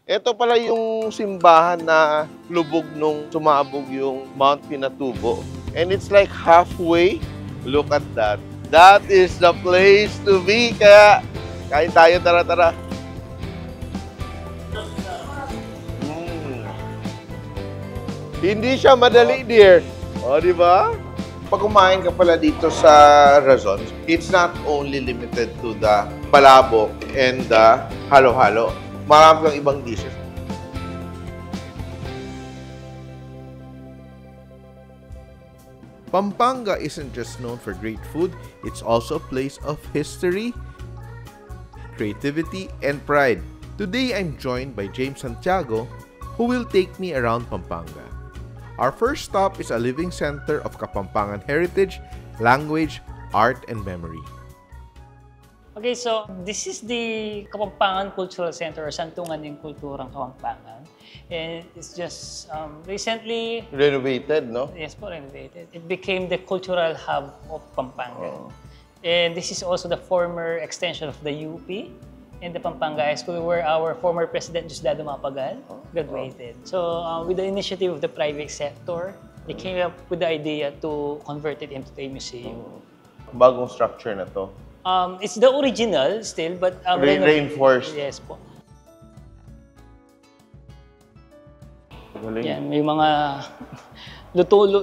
Ito pala yung simbahan na lubog nung sumabog yung Mount Pinatubo. And it's like halfway. Look at that. That is the place to be. Kaya, kain tayo, tara-tara. Hindi siya madali, dear. O, di ba? Pag kumain ka pala dito sa Razon, it's not only limited to the palabok and the halo-halo. Marami kang ibang dishes. Pampanga isn't just known for great food, it's also a place of history, creativity, and pride. Today, I'm joined by James Santiago, who will take me around Pampanga. Our first stop is a living center of Kapampangan heritage, language, art, and memory. Okay, so this is the Kapampangan Cultural Center or Santungan ng Kulturang Kapampangan. And it's just recently... Renovated, no? Yes po, renovated. It became the cultural hub of Pampanga. And this is also the former extension of the UP and the Pampanga High School where our former President Diosdado Mapagal graduated. So with the initiative of the private sector, they came up with the idea to convert it into a museum. Bagong structure na to. It's the original still, but Reinforced. Yes po. Galing. Yan, may mga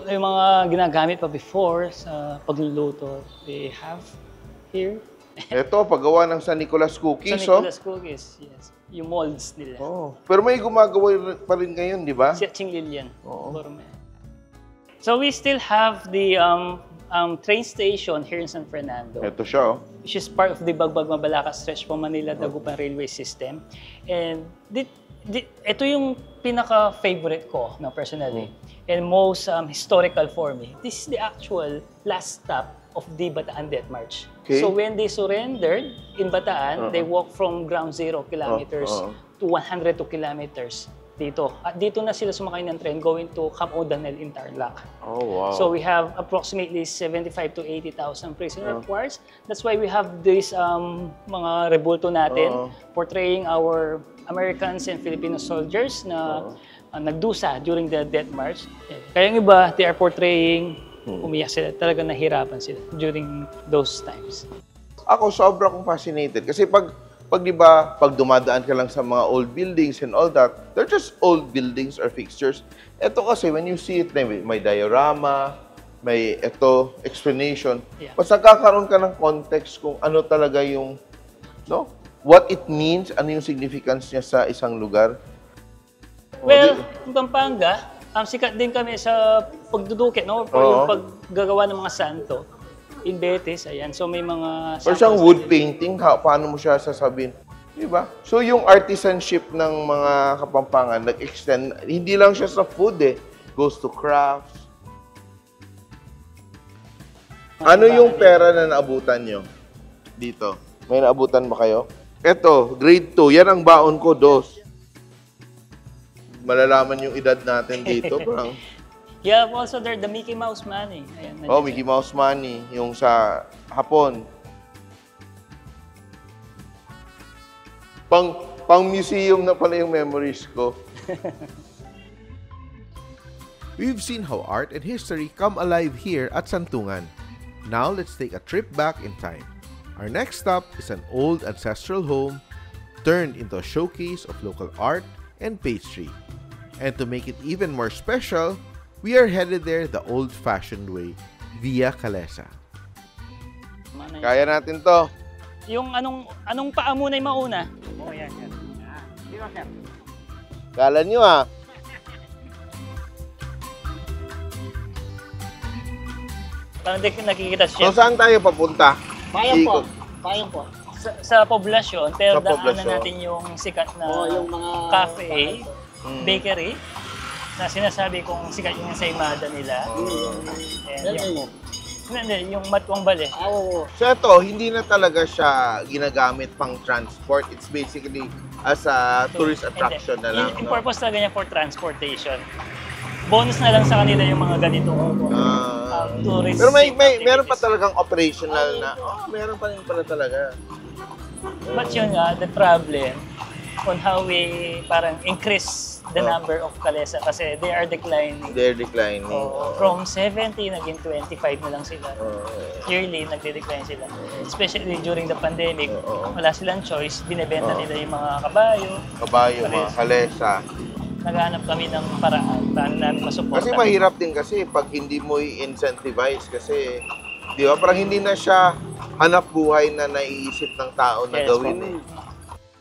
may mga ginagamit pa before sa pagluluto. They have here. Ito, paggawa ng San Nicolas cookies, San Nicolas cookies, yes. Yung molds nila. Pero may gumagawa pa rin ngayon, di ba? Si Ching Lilian. So we still have the train station here in San Fernando. Ito siya, Which is part of the Bagbag Mabalaka stretch from Manila Dagupan Railway System. And ito yung pinaka-favorite ko, no, personally. And most historical for me. This is the actual last stop of the Bataan Death March. Okay. So when they surrendered in Bataan, they walked from ground 0 kilometers to 102 kilometers dito. At dito na sila sumakay ng train going to Camp O'Donnell in Tarlac. Oh, wow. So we have approximately 75 to 80,000 prisoner of wars. That's why we have this mga rebulto natin portraying our Americans and Filipino soldiers na nagdusa during the Death March. Kaya yung iba, they are portraying umiyak sila, talaga nahirapan sila during those times. Ako, sobra akong fascinated. Kasi pag di ba, pag dumadaan ka lang sa mga old buildings and all that, they're just old buildings or fixtures. Ito kasi, when you see it, may diorama, may explanation. Yeah. Mas nagkakaroon ka ng context kung ano talaga yung, no? What it means, ano yung significance niya sa isang lugar. Well, in Pampanga, sikat din kami sa pagdudukit, no? O yung paggagawa ng mga santo. In Betis, ayan. So may mga... Or siyang wood painting, paano mo siya sasabihin? Di ba? So yung artisanship ng mga Kapampangan, nag-extend, hindi lang siya sa food goes to crafts. Ano yung pera na naabutan nyo dito? May naabutan ba kayo? Eto, grade 2. Yan ang baon ko, 2. Malalaman yung edad natin dito. Parang... Yeah, also there, the Mickey Mouse money. Ayan, Mickey Mouse money. Yung sa Hapon. Pang museum na pala yung memories ko. We've seen how art and history come alive here at Santungan. Now, let's take a trip back in time. Our next stop is an old ancestral home turned into a showcase of local art and pastry. And to make it even more special, we are headed there the old-fashioned way, via Calesa. Kaya natin to. Yung anong paa muna yung mauna? Yan. Dito, sir. Kala nyo Parang nakikita siya. So saan tayo papunta? Bayan po. Sa poblasyon, pero daanan natin yung sikat na yung mga cafe, bakery, na sinasabi kong sikat yung ensaymada nila. Yung matwang bale. So ito, hindi na talaga siya ginagamit pang transport. It's basically as a tourist attraction na lang. Yung purpose talaga niya for transportation. Bonus na lang sa kanila yung mga ganito tourist. Pero meron pa talagang operational na, meron pa rin pala talaga. But yun nga, the problem, on how we parang increase the number of kalesa kasi they are declining. They're declining. From 70, naging 25 na lang sila. Yearly, nagde-decline sila. Especially during the pandemic, wala silang choice. Binebenta nila yung mga kabayo. Kabayo, mga kalesa. Naghahanap kami ng paraan paano namin masuporta. Kasi mahirap din kasi pag hindi mo i-incentivize kasi, di ba, parang hindi na siya hanap buhay na naiisip ng tao na gawin eh.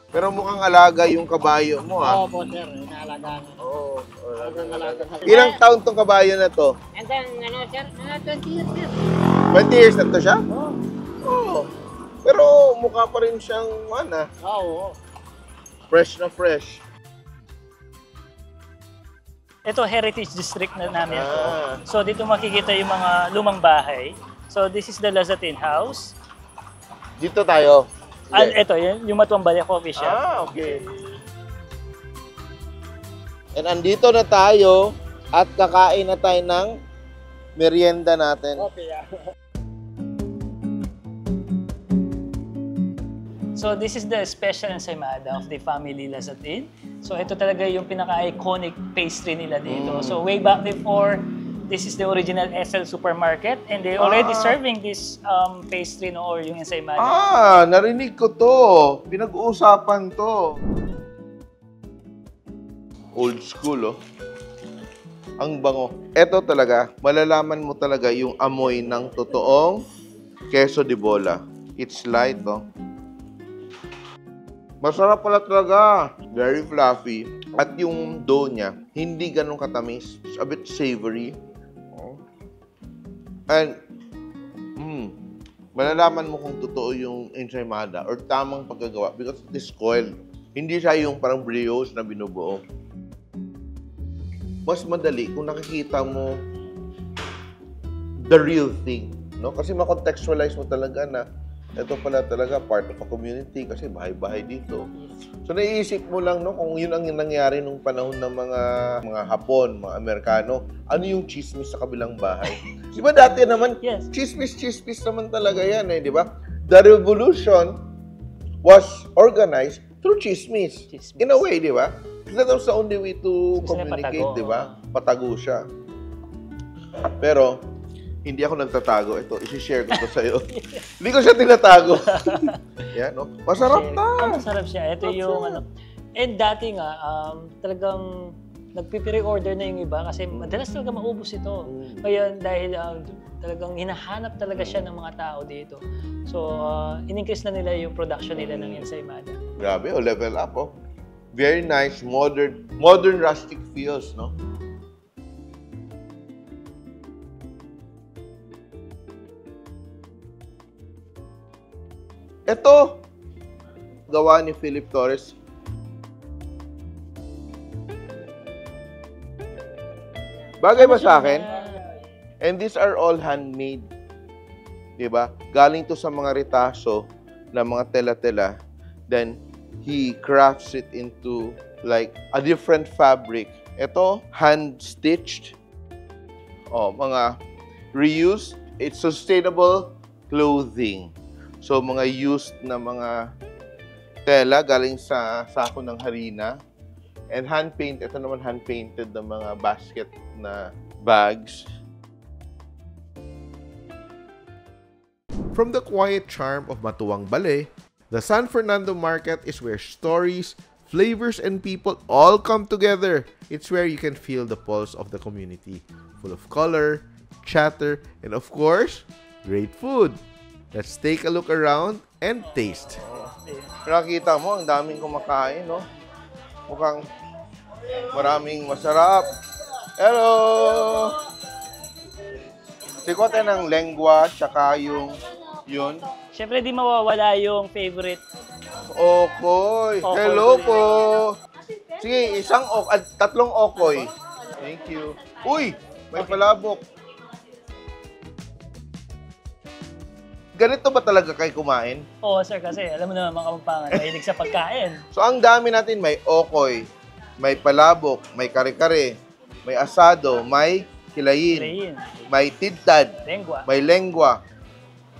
Pero mukhang alaga yung kabayo mo, ha? Oo po, sir. Inaalagaan. Oo. Ilang taon tong kabayo na to? And then, sir, 20 years, sir. 20 years na to siya? Oo. Oo. Pero mukha pa rin siyang, Oo. fresh na fresh. Ito, Heritage District na namin ito. So, dito makikita yung mga lumang bahay. So, this is the Lazatin House. Dito tayo. Ito, yung Matuwang Balya Coffee Shop. Okay. And andito na tayo at kakain na tayo ng merienda natin. Okay, yeah. So, this is the special ensaymada of the family Lazatin. So, ito talaga yung pinaka-iconic pastry nila dito. So, way back before, this is the original SL Supermarket and they're already serving this pastry or yung ensaymada. Narinig ko to. Pinag-uusapan to. Old school, oh. Ang bango. Ito talaga, malalaman mo talaga yung amoy ng totoong queso de bola. It's light, oh. Masarap pala talaga. Very fluffy. At yung dough niya, hindi ganun katamis. It's a bit savory. And, malalaman mo kung totoo yung ensaymada or tamang paggagawa because it is coiled. Hindi siya yung parang brioche na binubuo. Mas madali kung nakikita mo the real thing, no? Kasi makontextualize mo talaga na ito pala talaga part of a community kasi bahay-bahay dito. So naiisip mo lang, no, kung yun ang nangyari nung panahon ng mga Hapon, mga Amerikano, ano yung chismis sa kabilang bahay? Di ba dati naman, chismis naman talaga yan eh, di ba? The revolution was organized through chismis. In a way, di ba? That was the only way to communicate, di ba? Patago siya. Pero, hindi ako nagtatago. Ito, isi-share ko to sa'yo. Hindi ko siya tinatago. Yan, no? Masarap na! Masarap siya. Ito yung ano. And dati nga, talagang nagpipre-order na yung iba kasi madalas talaga maubos ito. Ngayon, dahil talagang hinahanap talaga siya ng mga tao dito. So, in-increase na nila yung production nila ng ensaymada. Grabe, level up, oh. Very nice, modern rustic feels, no? Ito, gawa ni Philip Torres. Bagay ba sa akin? And these are all handmade. Diba? Galing to sa mga retaso ng mga tela-tela. Then, he crafts it into like a different fabric. Ito, hand-stitched. Mga reused. It's sustainable clothing. So, mga used na mga tela galing sa sako ng harina. And hand-paint, ito naman hand-painted na mga basket na bags. From the quiet charm of Matuwang Balay, the San Fernando Market is where stories, flavors, and people all come together. It's where you can feel the pulse of the community, full of color, chatter, and of course, great food. Let's take a look around and taste. Nakita mo, ang daming kumakain, no? Mukhang maraming masarap. Hello! Sikot ng lengua, tsaka yung yun. Siyempre, di mawawala yung favorite. Okoy. Hello po. Sige, tatlong okoy. Thank you. Uy, may palabok. Ganito ba talaga kayo kumain? Oo, sir, kasi alam mo naman mga Kapampangan, mahilig sa pagkain. So, ang dami natin, may okoy, may palabok, may kare-kare, may asado, may kilayin, may tidtad, may lengua.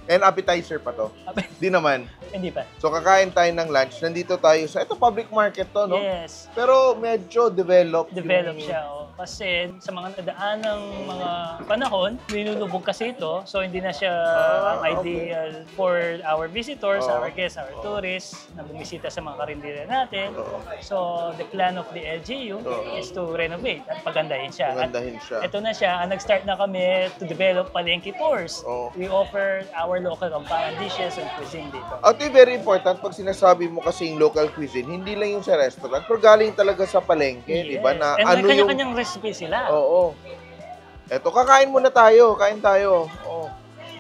And appetizer pa to. Di naman. Hindi pa. So, kakain tayo ng lunch. Nandito tayo sa, ito public market to, no? Yes. Pero medyo developed. Develop yung- siya. Oh. Kasi sa mga nadaan ng mga panahon, nilulubog kasi ito. So hindi na siya ideal for our visitors, our guests, our tourists na bumisita sa mga karinderiya natin. So the plan of the LGU is to renovate at pagandahin siya. Pagandahin siya. At ito na siya. Nag-start na kami to develop palengke tours. We offer our local Kapampangan dishes and cuisine dito. At yung very important, pag sinasabi mo kasing local cuisine, hindi lang yung sa restaurant, pero galing talaga sa palengke, di ba? Na And ano may yung... kanya-kanyang recipe sila. Oo. Eto, kakain muna tayo. Kain tayo. Oo.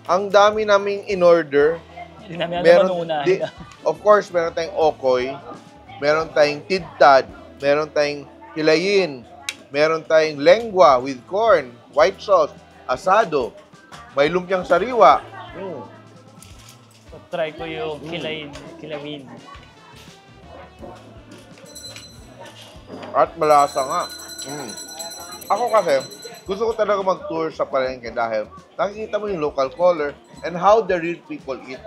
Ang dami naming in-order. Hindi namin alam ano unahin. Of course, meron tayong okoy, meron tayong tidtad, meron tayong kilayin, meron tayong lengua with corn, white sauce, asado, may lumpiang sariwa. So, try ko yung kilawin. At malasa nga. Ako kasi, gusto ko talaga mag-tour sa palengke dahil nakikita mo yung local color and how the real people eat.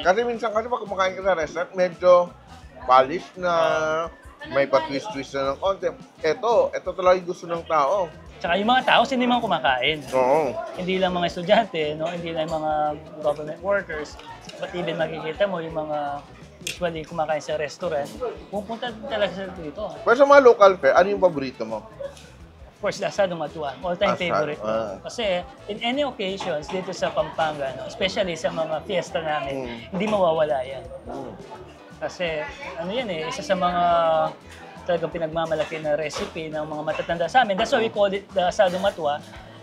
Kasi minsan kasi pag kumakain ka sa restaurant, medyo polished na, may pa-twist-twist na ng konti. Ito talaga yung gusto ng tao. Tsaka yung mga tao, hindi man kumakain. Oo. Hindi lang mga estudyante, no? Hindi lang mga government workers, but even makikita mo yung mga usually kumakain sa restaurant, pupunta talaga sila dito. Pero sa mga local fare, ano yung paborito mo? Of course, Asado Matuan, all-time Asado, favorite ko. Kasi in any occasions dito sa Pampanga, no? Especially sa mga fiesta namin, hindi mawawala yan. Kasi ano yan isa sa mga talagang pinagmamalaki na recipe ng mga matatanda sa amin. That's why we call it the Asado Matua.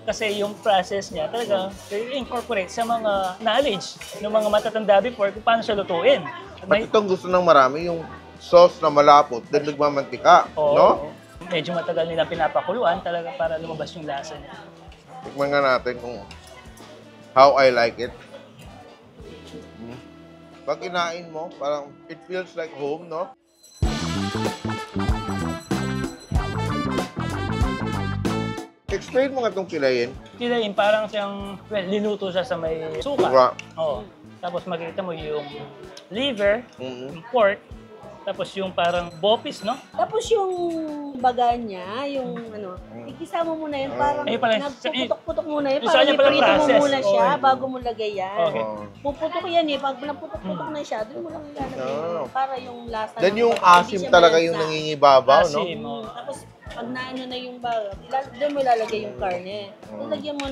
Kasi yung process niya talaga incorporate sa mga knowledge ng mga matatanda before kung paano siya lutuin. At itong gusto ng marami, yung sauce na malapot, then nagmamantika, no? Medyo matagal nilang pinapakuluan talaga para lumabas yung lasa niya. Tikman nga natin kung how I like it. Pag kinain mo, parang it feels like home, no? Explain mo nga itong kilayin. Kilayin, parang siyang, linuto siya sa may suka. Suka. Oo. Tapos makikita mo yung liver, yung pork, tapos yung parang bopis, no? Tapos yung baga niya, yung ikisama mo muna yun, parang nagpuputok-putok muna yun, parang iprito mo muna siya bago mo lagay yan. Okay. Puputok yan pag naputok-putok na siya, doon mo lang ilalagay para yung lasa. Then yung asim talaga yung nangingibabaw, no? Asim, Tapos pag naano na yung baga, doon mo ilalagay yung karne. Ilagyan mo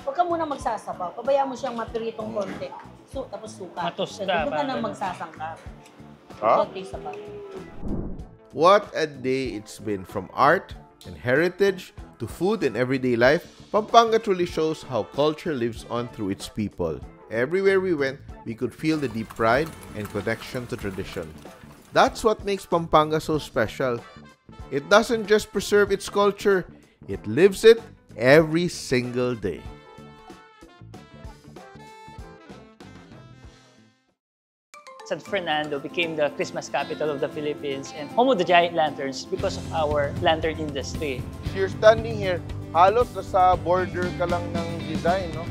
huwag ka muna magsasabaw, pabayaan mo siyang mapiritong konti. Tapos suka. Matusta. Doon ka na magsasangkap. Huh? What a day it's been. From art and heritage to food and everyday life, Pampanga truly shows how culture lives on through its people. Everywhere we went, we could feel the deep pride and connection to tradition. That's what makes Pampanga so special. It doesn't just preserve its culture, it lives it every single day. San Fernando became the Christmas capital of the Philippines and home of the giant lanterns because of our lantern industry. You're standing here, halos sa border ka lang ng design, no?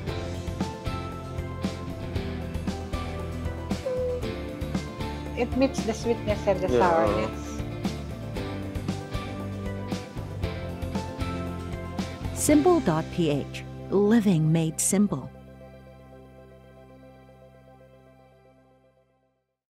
It meets the sweetness and the sourness. Simple.ph. Living made simple.